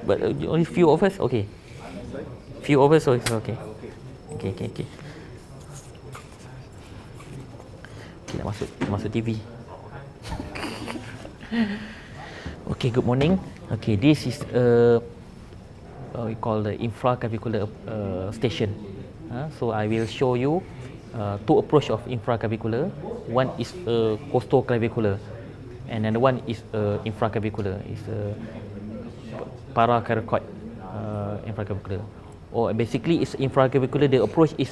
But only few of us, okay. Few of us, so it's okay. Okay. Okay, nak masuk TV. Okay, good morning. Okay, this is we call the infraclavicular station. So I will show you two approach of infraclavicular. One is costoclavicular, and another one is infraclavicular. It's paracoracoid infraclavicular. Or basically, it's infraclavicular. The approach is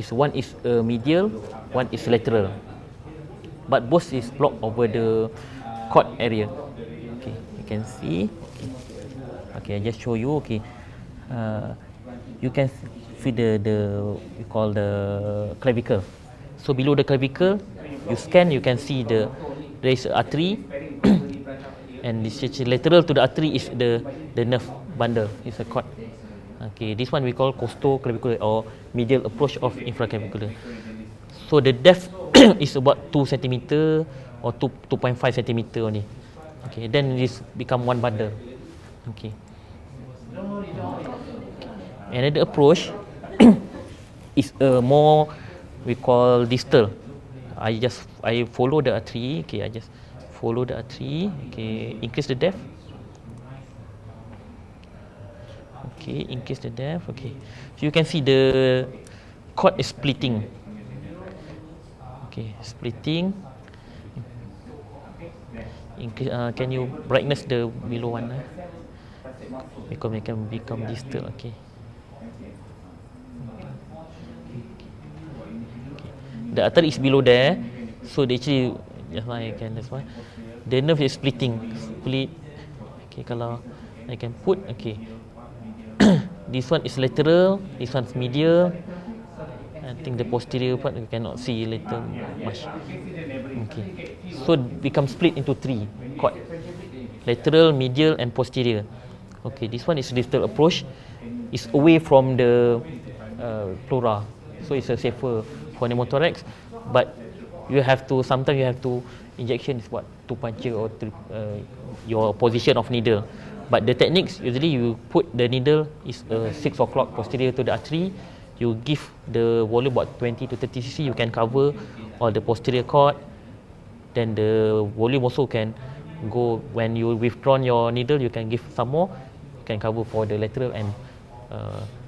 one is medial, one is lateral, but both is blocked over the cord area. Okay, you can see. Okay, I just show you. Okay, you can see the we call the clavicle. So below the clavicle, you scan, you can see there is an artery, and this lateral to the artery is the nerve bundle. It's a cord. Okay, this one we call costoclavicular or medial approach of infraclavicular. So the depth is about 2 centimeter or 2.5 centimeter only. Okay, then this become one bundle. Okay. Another approach is more we call distal. I follow the artery. Okay, I just follow the artery. Okay, increase the depth. Okay, increase the depth. Okay, so you can see the cord is splitting. Okay, splitting. Increase, can you brightness the below one? Because it can become distal. Okay. The artery is below there, so they actually that's why the nerve is split. Okay, kalau I can put, okay. This one is lateral, this one is medial. I think the posterior part we cannot see later much. Okay, so become split into three cord: lateral, medial, and posterior. Okay, this one is distal approach. It's away from the pleura, so it's a safer for pneumothorax. But sometimes you have to injection is what 2 puncture or your position of needle. But the techniques usually you put the needle is 6 o'clock posterior to the artery. You give the volume about 20 to 30 cc. You can cover all the posterior cord. Then the volume also can go when you withdrawn your needle. You can give some more. You can cover for the lateral and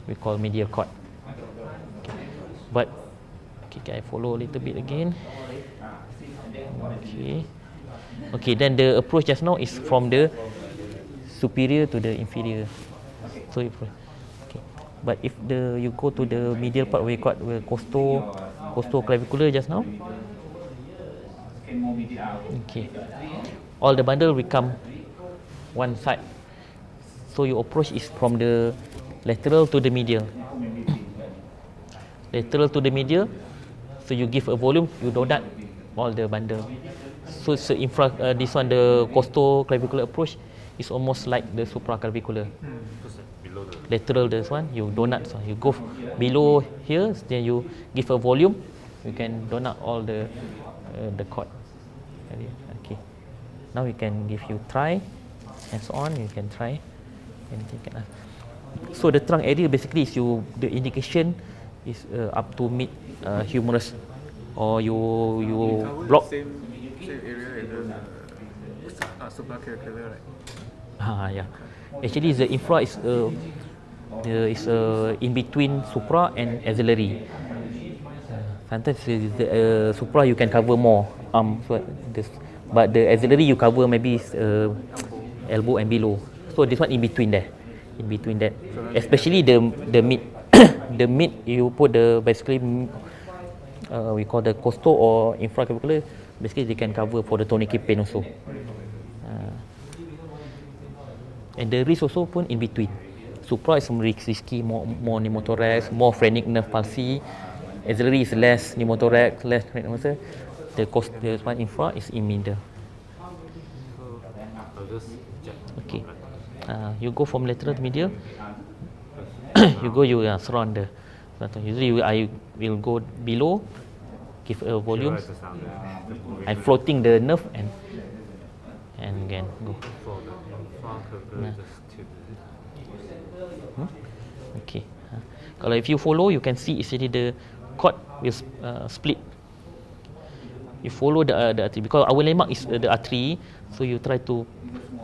we call medial cord. But okay, I follow a little bit again. Okay. Then the approach just now is from the superior to the inferior. So okay. But if you go to the medial part where you got costoclavicular just now. Okay. All the bundle will come one side. So your approach is from the lateral to the medial. Lateral to the medial. So you give a volume, you donut all the bundle. So it's this one, the costoclavicular approach, is almost like the supraclavicular. Lateral, this one, you donut. So you go below here, then you give a volume, you can donut all the cord. Okay. Now we can give you try, and so on. You can try. So the trunk area basically is the indication is up to mid humerus, or you block. Same area as the supraclavicular, right? Yeah. Actually, the infra is in between supra and axillary. Sometimes the supra you can cover more but the axillary you cover maybe elbow and below. So this one in between that, especially the mid. The mid you put basically we call the costo or infraclavicular. Basically they can cover for the tourniquet pain also. And the wrist also pun in between. Supra is more risky, more pneumothorax, more phrenic nerve palsy. Axillary is less pneumothorax, less phrenic nerve. The one infra is in middle. Okay. You go from lateral to medial. you surround the. Usually I will go below, give a volume. I'm floating the nerve and again. Go. For the infra curvature, Nah. just tip. Okay. Kalau if you follow, you can see actually the cord will split. You follow the artery because our landmark is the artery, so you try to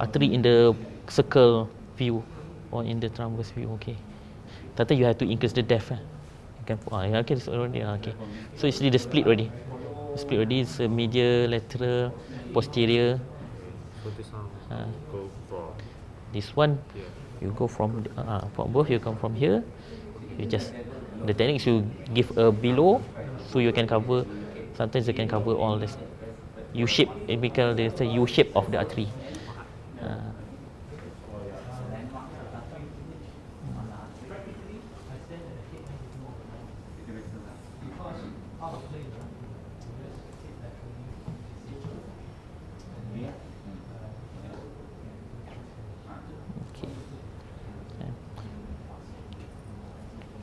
artery in the circle view or in the transverse view. Okay. Tata you have to increase the depth. You can okay, it's already okay. So actually the split already. The split already is medial, lateral, posterior. So this one go for This one here. you go from both. You come from here. You just the technique is you give a below, so you can cover. Sometimes you can cover all this U shape. We call this the U shape of the artery.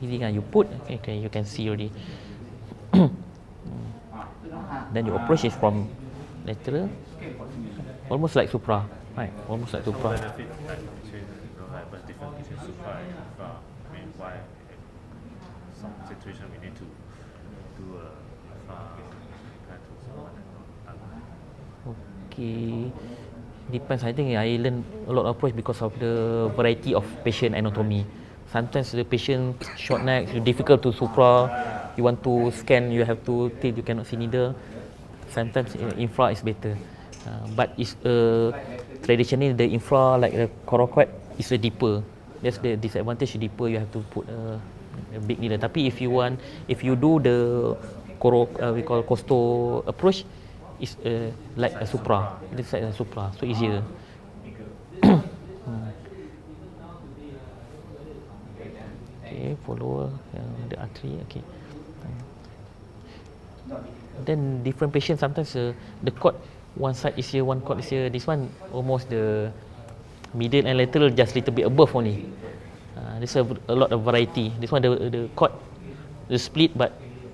Easy kan? You put, okay, you can see already. Then your approach is from lateral, almost like supra, right? Almost like supra. Benefit between like what's different between supra and infra. I mean, why in some situation we need to do a infra compared to someone and Okay, depends. I think I learn a lot of approach because of the variety of patient anatomy. Sometimes the patient short neck, difficult to supra. You want to scan, you have to till you cannot see needle. Sometimes infra is better, but it's traditionally the infra like the coracoid is a deeper. That's the disadvantage. Deeper, you have to put a big needle. Tapi if you do the we call costo approach, is like a supra. It's like a supra, so easier. Okay, follow the artery. Okay. Then different patients sometimes the cord one side is here, one cord is here. This one almost the medial and lateral just little bit above only. There's a lot of variety. This one the cord the split, but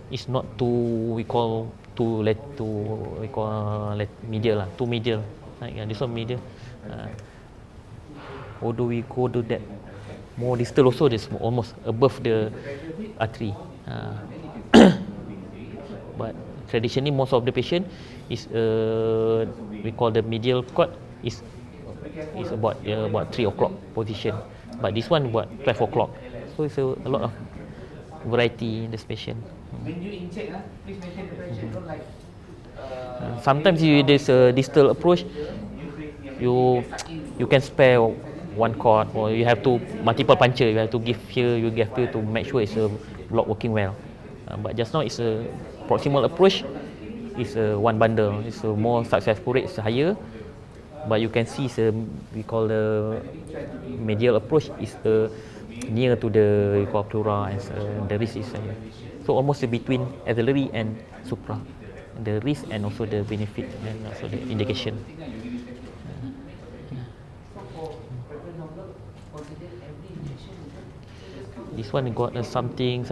it's not too we call medial lah, too medial. Like this one medial. Although we go to that more distal also, this almost above the artery. But traditionally most of the patient is we call the medial cord is about 3 o'clock position, but this one about 12 o'clock, so it's a lot of variety in this patient. When you inject, please maintain the pressure. Don't like. Sometimes you this distal approach, you can spare one cord, or you have to multiple puncture. You have to give here, you give here to make sure it's a block working well. But just now it's a proximal approach. It's one bundle. It's a more successful rate, it's higher. But you can see we call the medial approach is near to the pleura, and the wrist is so almost between axillary and supra, the risk and also the benefit and also the indication. This one got something,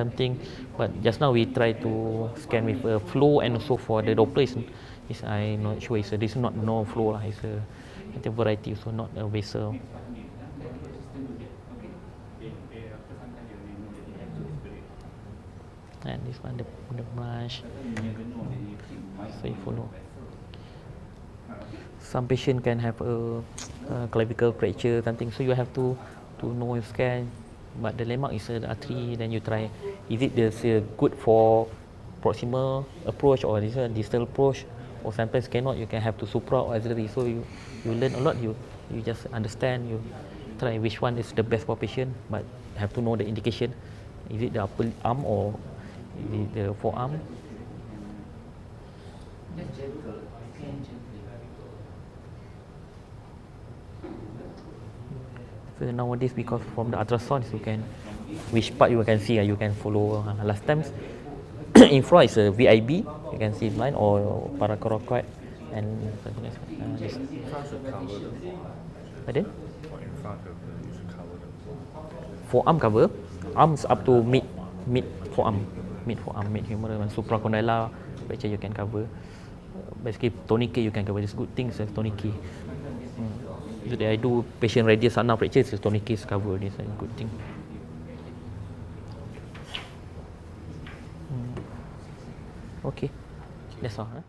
but just now we try to scan with a flow, and also for the Doppler is I'm not sure. This is not no flow lah. It's a variety, so not a vessel. And this one the branch. So you follow. Some patient can have a clavicle fracture, something. So you have to know your scan. But the landmark is the artery. Then you try, is it good for proximal approach or this distal approach? Or sometimes cannot. You can have to supra or axillary. So you learn a lot. You just understand. You try which one is the best for patient. But have to know the indication. Is it the upper arm or the forearm? So nowadays, because from the ultrasound, you can which part you can see, you can follow. Last times, infra is a VIB, you can see blind or paracoracoid, and this. Pardon? for infra curvature, you should cover the Forearm cover, arms up to mid forearm, mid humeral and supracondylar fracture you can cover. Basically, tourniquet you can cover. This good things as tourniquet. Usually I do patient radius ulnar fracture, it's tourniquets cover this, a good thing. Okay, that's all.